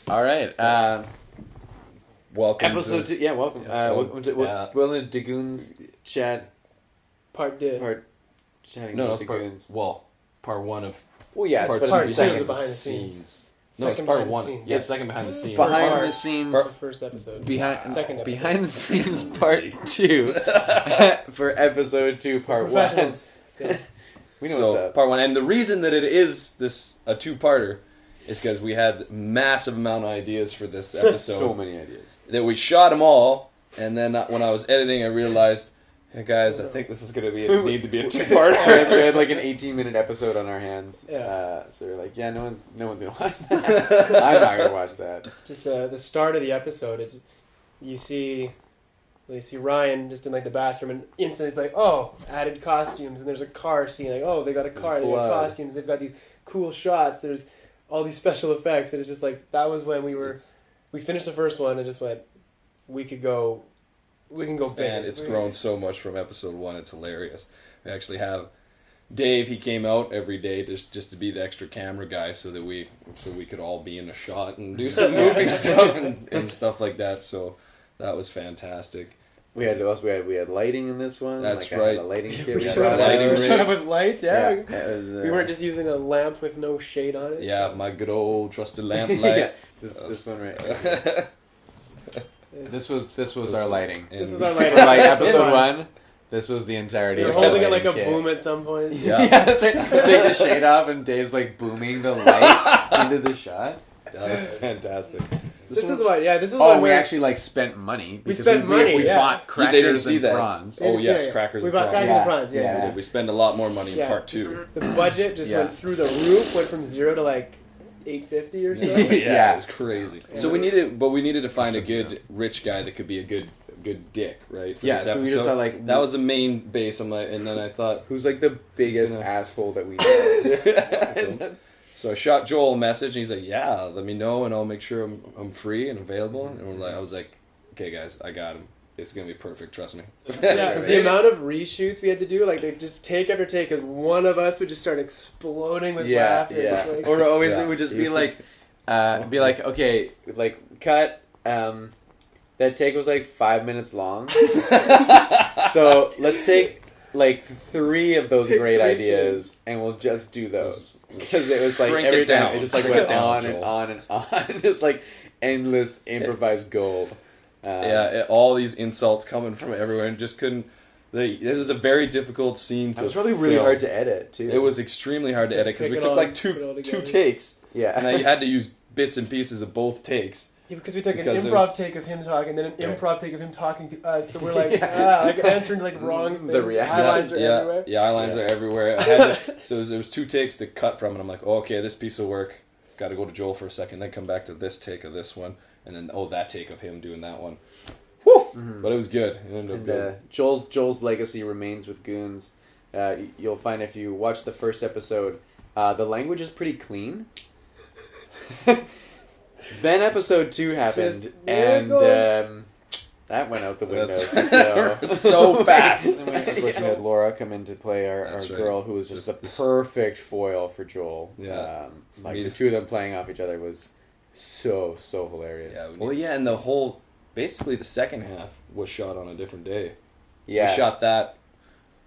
All right. Welcome. Episode 2. Yeah, welcome. Welcome to Goons chat. Chatting with the Goons. Part one of. Well, yes, part but two it's of the the second. behind the scenes. No, it's Second part behind the one. scenes. Yeah, second behind the scenes. Behind the scenes. That's the first episode. Second episode. Behind the scenes part 2 for episode 2 part 1. Professionals. Still. We know what's up. Part one, and the reason that it is a two-parter is because we had massive amount of ideas for this episode. So many ideas. That we shot them all, and then when I was editing, I realized, hey guys, I think this is going to need to be a two-parter. We had like an 18-minute episode on our hands. Yeah. So we're like, yeah, no one's gonna watch that. I'm not gonna watch that. Just the start of the episode. It's you see Ryan just in like the bathroom, and instantly it's like, oh, added costumes, and there's a car scene. Like, oh, they got a car, they got costumes, they've got these cool shots. There's all these special effects, and it's just like that was when we finished the first one and just went, we can go big. And it's grown so much from episode 1. It's hilarious. We actually have Dave. He came out every day just to be the extra camera guy, so we could all be in a shot and do some moving stuff and stuff like that. So that was fantastic. We had lighting in this one. That's like right. I had a lighting kit. We showed up with lights. Yeah. It was, we weren't just using a lamp with no shade on it. Yeah, my good old trusted lamp light. Yeah, this one right here. This was our lighting. This was our lighting. For like episode 1, this was the entirety. We were of the holding it like a lighting kit. boom at some point. Yeah, that's right. Take the shade off, and Dave's like booming the light into the shot. That was fantastic. This is Oh, what we actually like spent money. We spent money, We yeah. bought crackers They didn't see and that. prawns. Oh yes, crackers We and bought prawns. crackers and prawns. Yeah. Yeah. We spend a lot more money in part 2. The budget just went through the roof. Went from 0 to like $850 or so. Yeah. It was crazy. So we needed to find a good rich guy that could be a good dick, right? For Yeah, this so we episode. just thought like that was the main base. And then I thought, who's like the biggest asshole that we know. So I shot Joel a message, and he's like, "Yeah, let me know, and I'll make sure I'm free and available." And I was like, "Okay, guys, I got him. It's gonna be perfect. Trust me." Yeah, the amount of reshoots we had to do, like they just take after take, because one of us would just start exploding with laughter. Yeah. It's like, Or always it would just be like, okay, like cut. That take was like 5 minutes long. So let's take like 3 of those great ideas, and we'll just do those, because it was like Shrink every it time down. it just like Shrink went it down, on and Joel. on and on, just like endless improvised gold. All these insults coming from everywhere, and just couldn't. It was a very difficult scene to. It was probably really film. hard to edit too. It was extremely hard to edit because we pick it took all- like put it all two together. takes, Yeah, and I had to use bits and pieces of both takes. yeah, because we took Because an it was- improv take of him talking, and then an Yeah. improv take of him talking to us. So we're like, Yeah. like answering like wrong things. The reaction. Eye lines are everywhere. Yeah, eye lines Yeah. are everywhere. I had to, there was 2 takes to cut from, and I'm like, oh, okay, this piece of work, got to go to Joel for a second, then come back to this take of this one, and then that take of him doing that one. Woo! Mhm. But it was good. It ended up And good. Joel's legacy remains with Goons. You'll find if you watch the first episode, the language is pretty clean. Then episode 2 happened, and that went out the window. So fast. And we, of course, we had Laura come in to play our That's right. girl, who was just This- the this- perfect foil for Joel. Yeah. The two of them playing off each other was so hilarious. Yeah, and basically the second half was shot on a different day. Yeah. We shot that.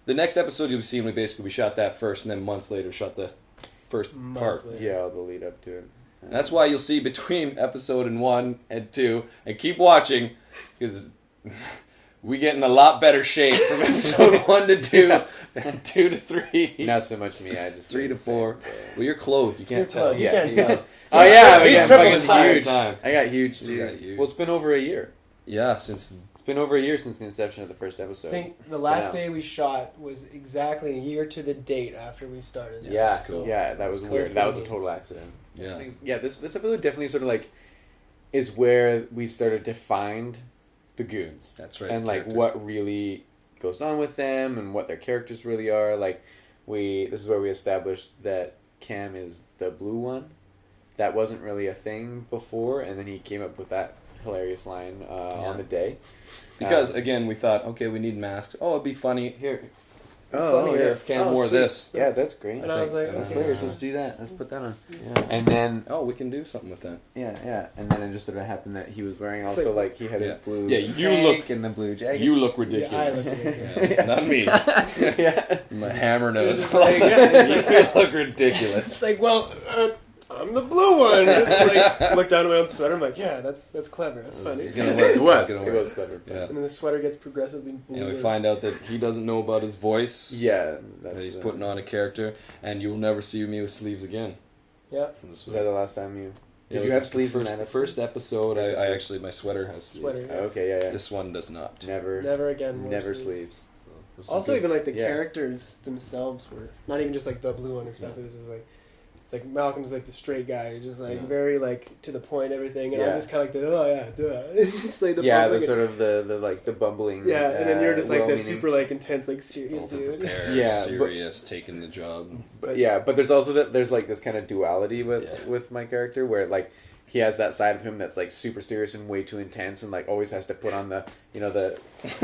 The next episode you'll see, we shot that first, and then months later shot the first part. Yeah, all the lead up to it. And that's why you'll see between episode 1 and 2, and keep watching, because we get in a lot better shape from episode 1 to 2, and 2 to 3. Not so much me. I just 3 to say 4. it. Well, you're clothed. You can't tell. You can't tell. Oh yeah, He's I got triple fucking the size. huge. Time. I got huge too. You got huge. Well, it's been over a year. Yeah, since It's been over a year since the inception of the first episode. I think the last Yeah. day we shot was exactly a year to the date after we started. Yeah, that's cool. yeah, that was That's weird. cool. That was a total accident. yeah, Yeah, this episode definitely sort of like is where we started to find the Goons. that's right. And like characters. what really goes on with them and what their characters really are. Like this is where we established that Cam is the blue one. That wasn't really a thing before, and then he came up with that hilarious line on the day. Because again, we thought, okay, we need masks. Oh, it'd be funny. Here, Oh, funny. yeah. Cam wore sweet. this. Yeah, that's great. And I was like, That's okay. hilarious. Let's do that. Let's put that on. Yeah. And then Oh, we can do something with that. yeah, and then it just sort of happened that he was wearing It's also like- like he had his Yeah. blue Yeah, you tank look- and the blue jacket. You look Yeah, I ridiculous. look ridiculous. Yeah, not me. yeah. My hammer nose. It's like, yeah, it's like- You look ridiculous. It's like, well, I'm the blue one. It's like, look down at my own sweater. I'm like, yeah, that's clever. That's funny. It's gonna work. It was. It's gonna It work. was clever. Yeah. And then the sweater gets progressively And we bluer. find out that he doesn't know about his voice. Yeah, That that's. he's putting on a character, and you'll never see me with sleeves again. Yeah. From this Was that the last time you? Yeah, Did it you was have the sleeves in first, that the first episode? First I episode. actually, my sweater has sleeves. Sweater. Oh, okay, yeah. This one does not. Never. Never again. wore Never sleeves. sleeves. So, there's some Also, good- even like the Yeah. characters themselves were not even just like the blue one and stuff. It was just like it's like Malcolm's like the straight guy, he's just like Yeah. very like to the point, everything, and I'm Yeah. just kind of like the oh yeah, duh. It's just like the Yeah, the bumbling- sort of the like the bumbling. yeah, and then you're just like the well-meaning- super like intense like serious dude. Over-prepared, Yeah, but- serious, taking the job. But yeah, but there's also there's like this kind of duality with Yeah. with my character where like he has that side of him that's like super serious and way too intense and like always has to put on the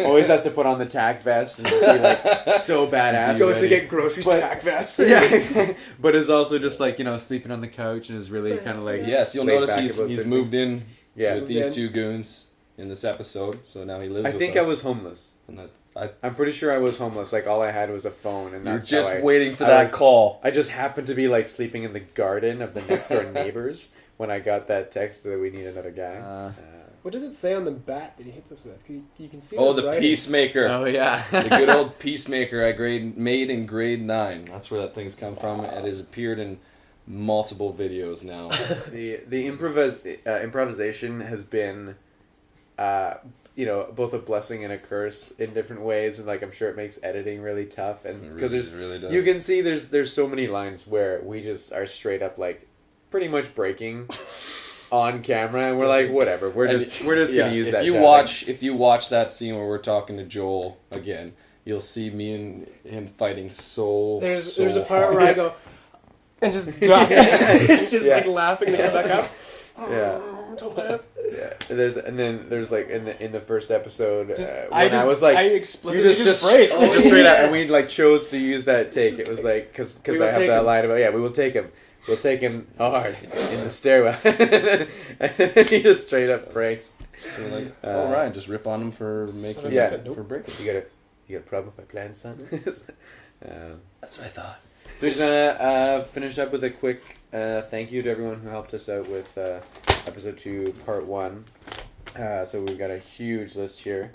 always has to put on the tack vest and be like so badass. Goes to ready. get groceries, But- tack vest. Yeah, but is also just like sleeping on the couch and is really kind of like Yes, you'll laid notice back he's about certain moved in Yeah, with these Moved two goons in this episode, so now he lives I with think us. I was homeless. And I'm pretty sure I was homeless. Like all I had was a phone, and you're that's just how waiting for I that was- call. I just happened to be like sleeping in the garden of the next door neighbors when I got that text that we need another guy. What does it say on the bat that he hits us with? 'Cause you can see. Oh, the the writing. Peacemaker. Oh yeah, The good old Peacemaker I made in grade 9. That's where that thing's come from. It has appeared in multiple videos now. the improvisation has been, both a blessing and a curse in different ways, and like I'm sure it makes editing really tough, and It because there's really does. you can see there's so many lines where we just are straight up like pretty much breaking on camera, and we're like whatever, we're just Yeah, gonna use if that. you shot. if you watch that scene where we're talking to Joel again, you'll see me and him fighting so There's so a part hard. where I go and just drop. It's just Yeah. like laughing and then come back up. Yeah. Don't laugh. Yeah, and then there's like in the first episode Just- when I was like I you explicitly just phrase. just straight out, and we like chose to use that take. Just It was like, like because we I will have take that him. line about we will take him. We'll take him hard in the stairwell. And he just straight up breaks. So we're like, all right, just rip on him for making Sometimes I said Yeah. nope. for breaking. You got a problem with my plan, son? That's what I thought. We're just gonna finish up with a quick thank you to everyone who helped us out with episode 2, part 1. So we've got a huge list here.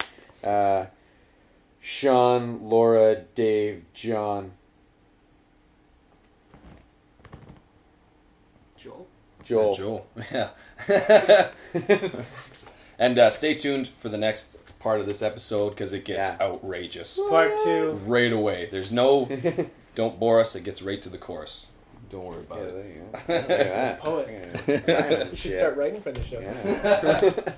Sean, Laura, Dave, John, Joel. Joel. Yeah. And stay tuned for the next part of this episode because it gets Yeah. outrageous Part 2. right away. There's no, don't bore us. It gets right to the chorus. Don't worry about Yeah, it. there you go. Look at that. Poet. Yeah. You should start writing for the show. Yeah.